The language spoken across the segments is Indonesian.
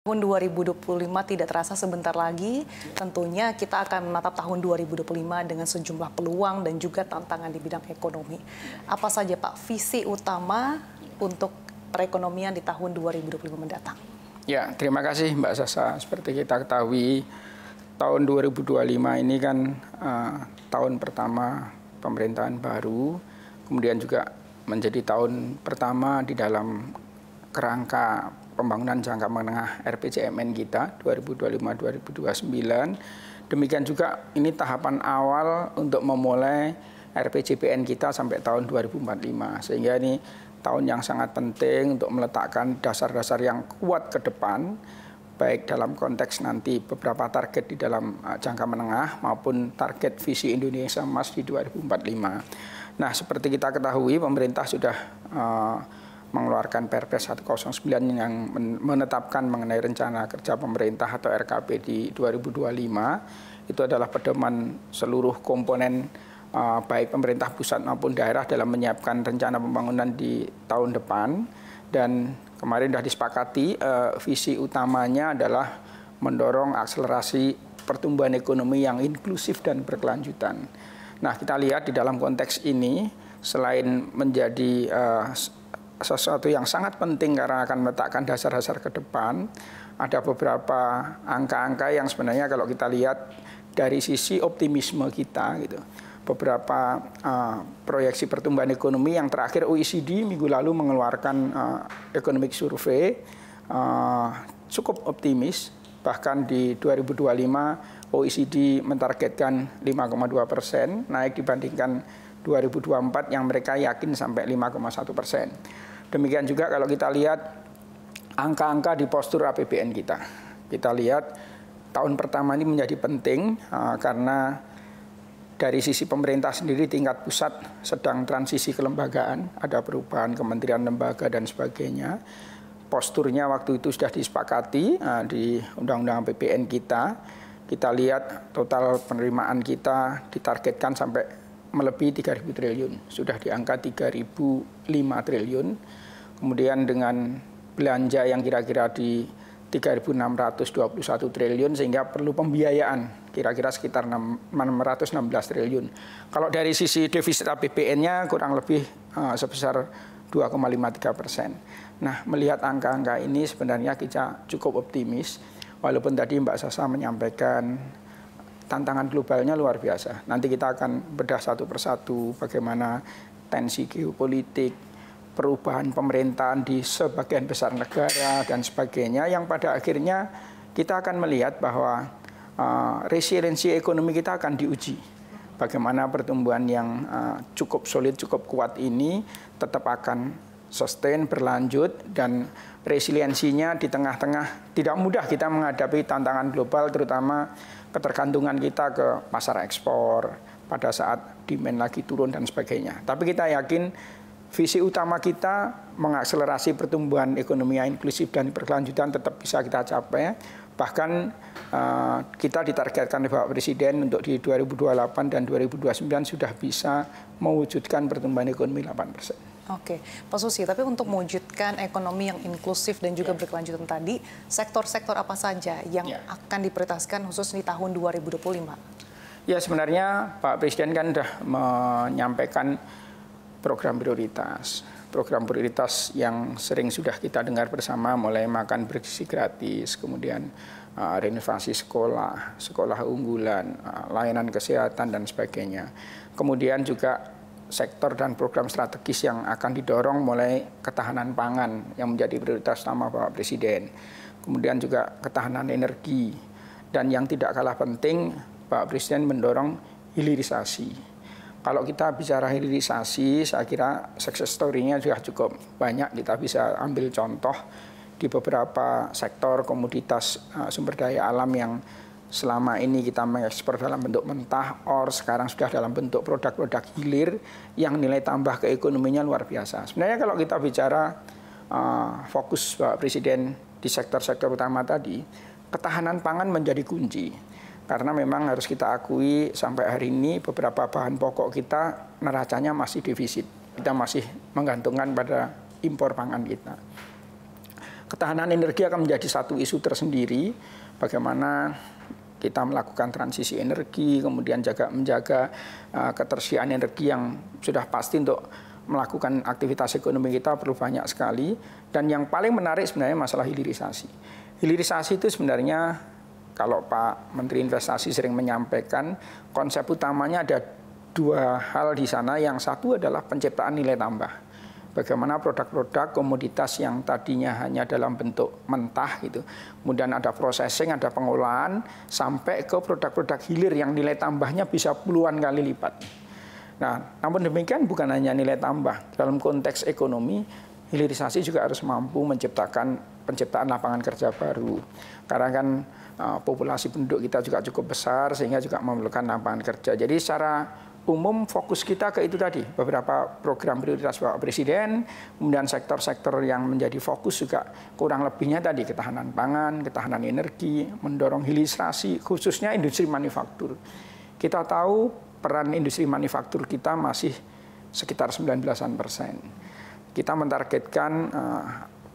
Tahun 2025 tidak terasa sebentar lagi, tentunya kita akan menatap tahun 2025 dengan sejumlah peluang dan juga tantangan di bidang ekonomi. Apa saja Pak visi utama untuk perekonomian di tahun 2025 mendatang? Ya, terima kasih Mbak Sasa. Seperti kita ketahui, tahun 2025 ini kan tahun pertama pemerintahan baru, kemudian juga menjadi tahun pertama di dalam kerangka pembangunan jangka menengah RPJMN kita 2025-2029. Demikian juga ini tahapan awal untuk memulai RPJPN kita sampai tahun 2045. Sehingga ini tahun yang sangat penting untuk meletakkan dasar-dasar yang kuat ke depan, baik dalam konteks nanti beberapa target di dalam jangka menengah maupun target visi Indonesia Emas di 2045. Nah, seperti kita ketahui, pemerintah sudah mengeluarkan Perpres 109 yang menetapkan mengenai rencana kerja pemerintah atau RKP di 2025. Itu adalah pedoman seluruh komponen baik pemerintah pusat maupun daerah dalam menyiapkan rencana pembangunan di tahun depan. Dan kemarin sudah disepakati visi utamanya adalah mendorong akselerasi pertumbuhan ekonomi yang inklusif dan berkelanjutan. Nah, kita lihat di dalam konteks ini, selain menjadi sesuatu yang sangat penting karena akan meletakkan dasar-dasar ke depan, ada beberapa angka-angka yang sebenarnya kalau kita lihat dari sisi optimisme kita gitu. Beberapa proyeksi pertumbuhan ekonomi yang terakhir OECD minggu lalu mengeluarkan economic survey cukup optimis, bahkan di 2025 OECD mentargetkan 5,2%, naik dibandingkan 2024 yang mereka yakin sampai 5,1%. Demikian juga kalau kita lihat angka-angka di postur APBN kita. Kita lihat tahun pertama ini menjadi penting karena dari sisi pemerintah sendiri tingkat pusat sedang transisi kelembagaan, ada perubahan kementerian lembaga dan sebagainya. Posturnya waktu itu sudah disepakati di Undang-Undang APBN kita. Kita lihat total penerimaan kita ditargetkan sampai melebihi 3.000 triliun, sudah di angka 3.005 triliun. Kemudian dengan belanja yang kira-kira di 3.621 triliun, sehingga perlu pembiayaan kira-kira sekitar 616 triliun. Kalau dari sisi defisit APBN-nya kurang lebih sebesar 2,53%. Nah, melihat angka-angka ini sebenarnya kita cukup optimis, walaupun tadi Mbak Sasa menyampaikan tantangan globalnya luar biasa. Nanti kita akan bedah satu persatu bagaimana tensi geopolitik, perubahan pemerintahan di sebagian besar negara dan sebagainya, yang pada akhirnya kita akan melihat bahwa resiliensi ekonomi kita akan diuji. Bagaimana pertumbuhan yang cukup solid, cukup kuat ini tetap akan sustain, berlanjut, dan resiliensinya di tengah-tengah tidak mudah kita menghadapi tantangan global, terutama ketergantungan kita ke pasar ekspor pada saat demand lagi turun dan sebagainya. Tapi kita yakin visi utama kita mengakselerasi pertumbuhan ekonomi yang inklusif dan berkelanjutan tetap bisa kita capai. Bahkan kita ditargetkan oleh Bapak Presiden untuk di 2028 dan 2029 sudah bisa mewujudkan pertumbuhan ekonomi 8%. Oke, Pak Susi, tapi untuk mewujudkan ekonomi yang inklusif dan juga berkelanjutan tadi, sektor-sektor apa saja yang akan diprioritaskan khusus di tahun 2025? Ya, sebenarnya Pak Presiden kan sudah menyampaikan program prioritas. Program prioritas yang sering sudah kita dengar bersama, mulai makan bergizi gratis, kemudian renovasi sekolah, sekolah unggulan, layanan kesehatan dan sebagainya. Kemudian juga sektor dan program strategis yang akan didorong, mulai ketahanan pangan yang menjadi prioritas utama Bapak Presiden. Kemudian juga ketahanan energi, dan yang tidak kalah penting Bapak Presiden mendorong hilirisasi. Kalau kita bicara hilirisasi, saya kira success story-nya sudah cukup banyak. Kita bisa ambil contoh di beberapa sektor komoditas sumber daya alam yang selama ini kita mengekspor dalam bentuk mentah, sekarang sudah dalam bentuk produk-produk hilir yang nilai tambah ke ekonominya luar biasa. Sebenarnya kalau kita bicara fokus Pak Presiden di sektor-sektor utama tadi, ketahanan pangan menjadi kunci. Karena memang harus kita akui sampai hari ini beberapa bahan pokok kita neracanya masih defisit. Kita masih menggantungkan pada impor pangan kita. ketahanan energi akan menjadi satu isu tersendiri. Bagaimana kita melakukan transisi energi, kemudian menjaga ketersediaan energi yang sudah pasti untuk melakukan aktivitas ekonomi kita perlu banyak sekali. Dan yang paling menarik sebenarnya masalah hilirisasi. Hilirisasi itu sebenarnya kalau Pak Menteri Investasi sering menyampaikan, konsep utamanya ada dua hal di sana. Yang satu adalah penciptaan nilai tambah. Bagaimana produk-produk komoditas yang tadinya hanya dalam bentuk mentah gitu, kemudian ada processing, ada pengolahan, sampai ke produk-produk hilir yang nilai tambahnya bisa puluhan kali lipat. Nah, namun demikian bukan hanya nilai tambah. Dalam konteks ekonomi, hilirisasi juga harus mampu menciptakan penciptaan lapangan kerja baru. Karena kan populasi penduduk kita juga cukup besar, sehingga juga memerlukan lapangan kerja. Jadi secara umum fokus kita ke itu tadi, beberapa program prioritas Bapak Presiden, kemudian sektor-sektor yang menjadi fokus juga kurang lebihnya tadi, ketahanan pangan, ketahanan energi, mendorong hilirisasi, khususnya industri manufaktur. Kita tahu peran industri manufaktur kita masih sekitar 19%. Kita mentargetkan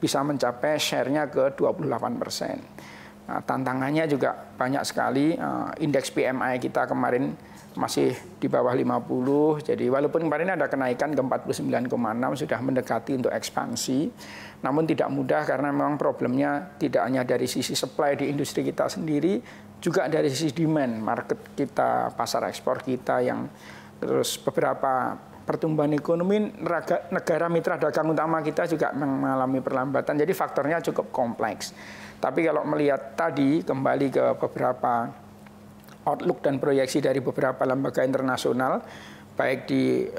bisa mencapai share-nya ke 28%. Nah, tantangannya juga banyak sekali, indeks PMI kita kemarin masih di bawah 50, jadi walaupun kemarin ada kenaikan ke 49,6 sudah mendekati untuk ekspansi, namun tidak mudah karena memang problemnya tidak hanya dari sisi supply di industri kita sendiri, juga dari sisi demand, market kita, pasar ekspor kita yang terus beberapa pertumbuhan ekonomi negara mitra dagang utama kita juga mengalami perlambatan, jadi faktornya cukup kompleks. Tapi kalau melihat tadi kembali ke beberapa outlook dan proyeksi dari beberapa lembaga internasional, baik di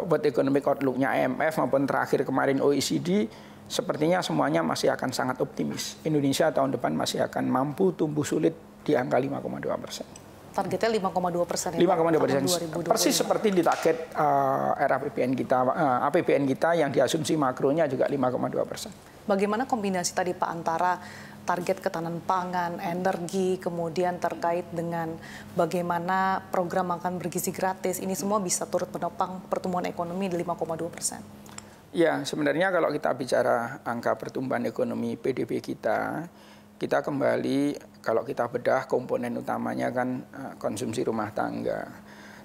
World Economic Outlook-nya IMF maupun terakhir kemarin OECD, sepertinya semuanya masih akan sangat optimis. Indonesia tahun depan masih akan mampu tumbuh sulit di angka 5,2%. Targetnya 5,2%. 5,2%. Persis seperti di target APBN kita yang diasumsi makronya juga 5,2%. Bagaimana kombinasi tadi Pak antara target ketahanan pangan, energi, kemudian terkait dengan bagaimana program makan bergizi gratis, ini semua bisa turut menopang pertumbuhan ekonomi di 5,2%. Ya, sebenarnya kalau kita bicara angka pertumbuhan ekonomi PDB kita kembali, kalau kita bedah komponen utamanya kan konsumsi rumah tangga.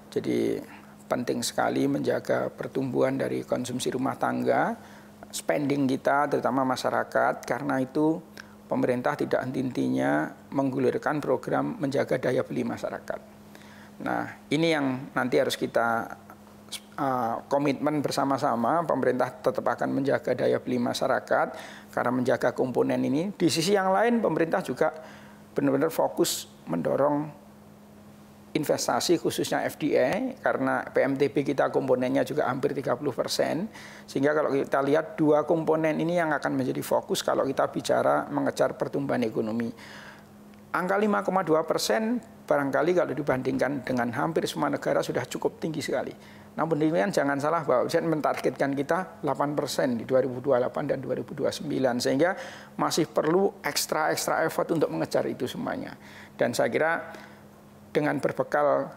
Jadi penting sekali menjaga pertumbuhan dari konsumsi rumah tangga, spending kita terutama masyarakat, karena itu pemerintah tidak henti-hentinya menggulirkan program menjaga daya beli masyarakat. Nah, ini yang nanti harus kita komitmen bersama-sama. Pemerintah tetap akan menjaga daya beli masyarakat karena menjaga komponen ini. Di sisi yang lain, pemerintah juga benar-benar fokus mendorong investasi khususnya FDI, karena PMTB kita komponennya juga hampir 30%, sehingga kalau kita lihat dua komponen ini yang akan menjadi fokus kalau kita bicara mengejar pertumbuhan ekonomi. Angka 5,2% barangkali kalau dibandingkan dengan hampir semua negara sudah cukup tinggi sekali. Namun demikian jangan salah bahwa saya mentargetkan kita 8% di 2028 dan 2029, sehingga masih perlu ekstra effort untuk mengejar itu semuanya. Dan saya kira dengan berbekal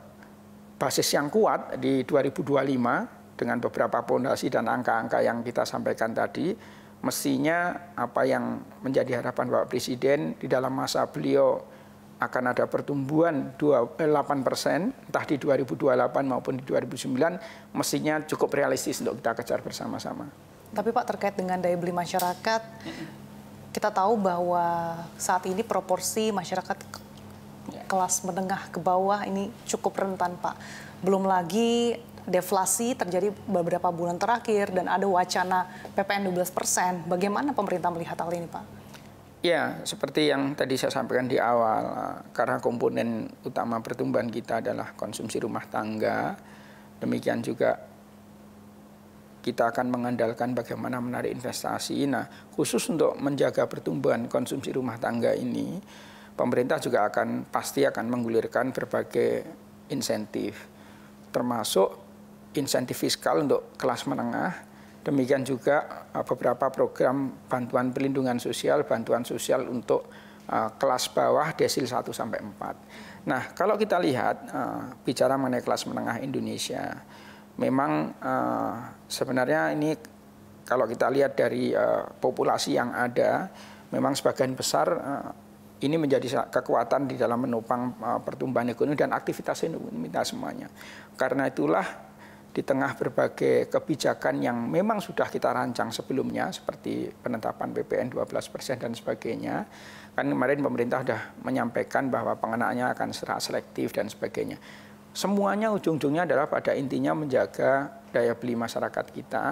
basis yang kuat di 2025 dengan beberapa fondasi dan angka-angka yang kita sampaikan tadi, mestinya apa yang menjadi harapan Bapak Presiden di dalam masa beliau akan ada pertumbuhan 8%, entah di 2028 maupun di 2029, mestinya cukup realistis untuk kita kejar bersama-sama. Tapi Pak, terkait dengan daya beli masyarakat, kita tahu bahwa saat ini proporsi masyarakat kelas menengah ke bawah ini cukup rentan, Pak. Belum lagi deflasi terjadi beberapa bulan terakhir dan ada wacana PPN 12%. Bagaimana pemerintah melihat hal ini, Pak? Ya, seperti yang tadi saya sampaikan di awal, karena komponen utama pertumbuhan kita adalah konsumsi rumah tangga, demikian juga kita akan mengandalkan bagaimana menarik investasi. Nah, khusus untuk menjaga pertumbuhan konsumsi rumah tangga ini, pemerintah juga pasti akan menggulirkan berbagai insentif, termasuk insentif fiskal untuk kelas menengah, demikian juga beberapa program bantuan perlindungan sosial, bantuan sosial untuk kelas bawah desil 1 sampai 4. Nah, kalau kita lihat bicara mengenai kelas menengah Indonesia, memang sebenarnya ini kalau kita lihat dari populasi yang ada, memang sebagian besar ini menjadi kekuatan di dalam menopang pertumbuhan ekonomi dan aktivitas ekonomi kita semuanya. Karena itulah di tengah berbagai kebijakan yang memang sudah kita rancang sebelumnya, seperti penetapan PPN 12% dan sebagainya, kan kemarin pemerintah sudah menyampaikan bahwa pengenaannya akan secara selektif dan sebagainya. Semuanya ujung-ujungnya adalah pada intinya menjaga daya beli masyarakat kita.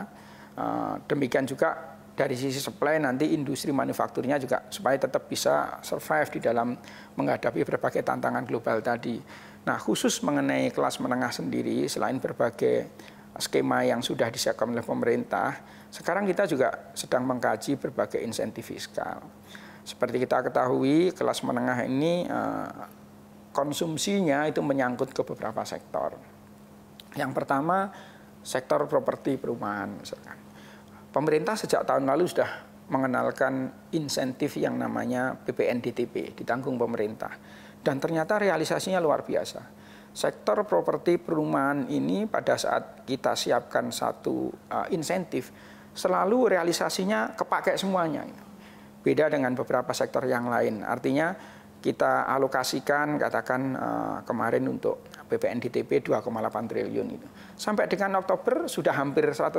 Demikian juga dari sisi supply nanti industri manufakturnya juga supaya tetap bisa survive di dalam menghadapi berbagai tantangan global tadi. Nah, khusus mengenai kelas menengah sendiri, selain berbagai skema yang sudah disiapkan oleh pemerintah, sekarang kita juga sedang mengkaji berbagai insentif fiskal. Seperti kita ketahui, kelas menengah ini konsumsinya itu menyangkut ke beberapa sektor. Yang pertama, sektor properti perumahan misalkan. Pemerintah sejak tahun lalu sudah mengenalkan insentif yang namanya PPN DTP, ditanggung pemerintah. Dan ternyata realisasinya luar biasa. Sektor properti perumahan ini pada saat kita siapkan satu insentif, selalu realisasinya kepakai semuanya. Beda dengan beberapa sektor yang lain. Artinya kita alokasikan katakan kemarin untuk PPN DTP 2,8 triliun itu. Sampai dengan Oktober sudah hampir 100%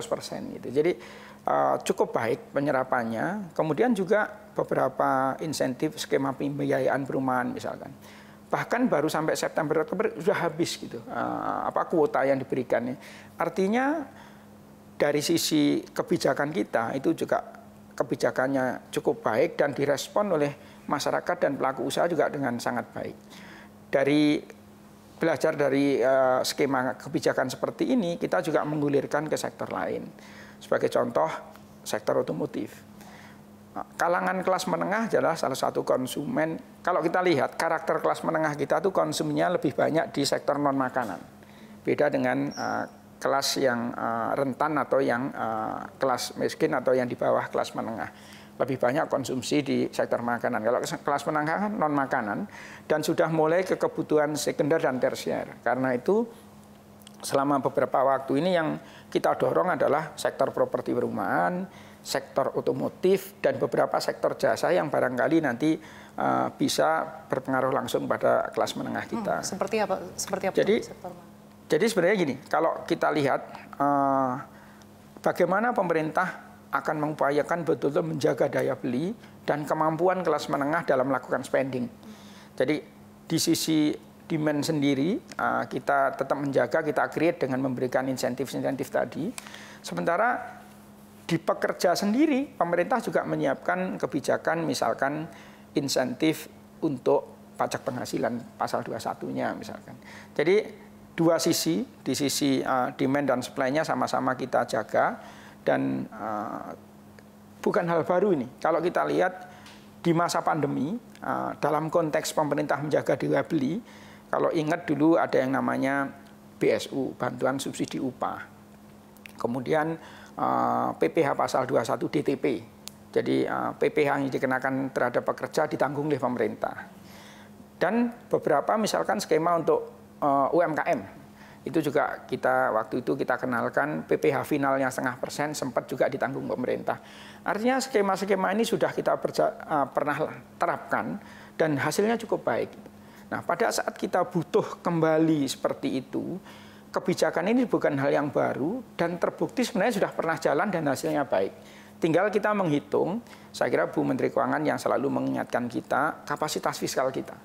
gitu. Jadi cukup baik penyerapannya. Kemudian juga beberapa insentif skema pembiayaan perumahan misalkan. Bahkan baru sampai September Oktober sudah habis gitu. Kuota yang diberikan. Artinya dari sisi kebijakan kita itu juga kebijakannya cukup baik dan direspon oleh masyarakat dan pelaku usaha juga dengan sangat baik. Belajar dari skema kebijakan seperti ini, kita juga menggulirkan ke sektor lain. Sebagai contoh, sektor otomotif. Kalangan kelas menengah adalah salah satu konsumen. Kalau kita lihat, karakter kelas menengah kita itu konsumsinya lebih banyak di sektor non-makanan. Beda dengan kelas yang rentan atau yang kelas miskin atau yang di bawah kelas menengah. Lebih banyak konsumsi di sektor makanan. Kalau kelas menengah non makanan dan sudah mulai ke kebutuhan sekunder dan tersier. Karena itu selama beberapa waktu ini yang kita dorong adalah sektor properti perumahan, sektor otomotif dan beberapa sektor jasa yang barangkali nanti bisa berpengaruh langsung pada kelas menengah kita. Seperti apa? Jadi sebenarnya gini, kalau kita lihat bagaimana pemerintah akan mengupayakan betul-betul menjaga daya beli dan kemampuan kelas menengah dalam melakukan spending. Jadi di sisi demand sendiri kita tetap menjaga, kita create dengan memberikan insentif-insentif tadi. Sementara di pekerja sendiri, pemerintah juga menyiapkan kebijakan misalkan insentif untuk pajak penghasilan pasal 21-nya misalkan. Jadi dua sisi, di sisi demand dan supply-nya sama-sama kita jaga. Dan bukan hal baru ini. Kalau kita lihat di masa pandemi, dalam konteks pemerintah menjaga daya beli, kalau ingat dulu ada yang namanya BSU, bantuan subsidi upah. Kemudian PPh pasal 21 DTP. Jadi PPh yang dikenakan terhadap pekerja ditanggung oleh pemerintah. Dan beberapa misalkan skema untuk UMKM. Itu juga waktu itu kita kenalkan PPh finalnya 0,5% sempat juga ditanggung pemerintah. Artinya skema-skema ini sudah kita pernah terapkan dan hasilnya cukup baik. Nah, pada saat kita butuh kembali seperti itu, kebijakan ini bukan hal yang baru dan terbukti sebenarnya sudah pernah jalan dan hasilnya baik. Tinggal kita menghitung, saya kira Bu Menteri Keuangan yang selalu mengingatkan kita kapasitas fiskal kita.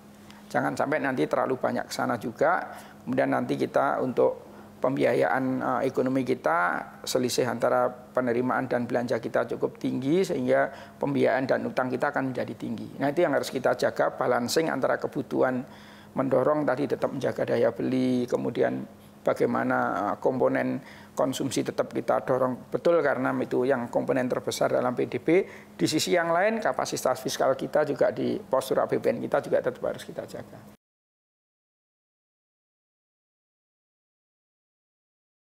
Jangan sampai nanti terlalu banyak ke sana juga. Kemudian nanti kita untuk pembiayaan ekonomi kita selisih antara penerimaan dan belanja kita cukup tinggi sehingga pembiayaan dan utang kita akan menjadi tinggi. Nah itu yang harus kita jaga, balancing antara kebutuhan mendorong tadi tetap menjaga daya beli, kemudian bagaimana komponen konsumsi tetap kita dorong betul karena itu yang komponen terbesar dalam PDB. Di sisi yang lain kapasitas fiskal kita juga di postur APBN kita juga tetap harus kita jaga.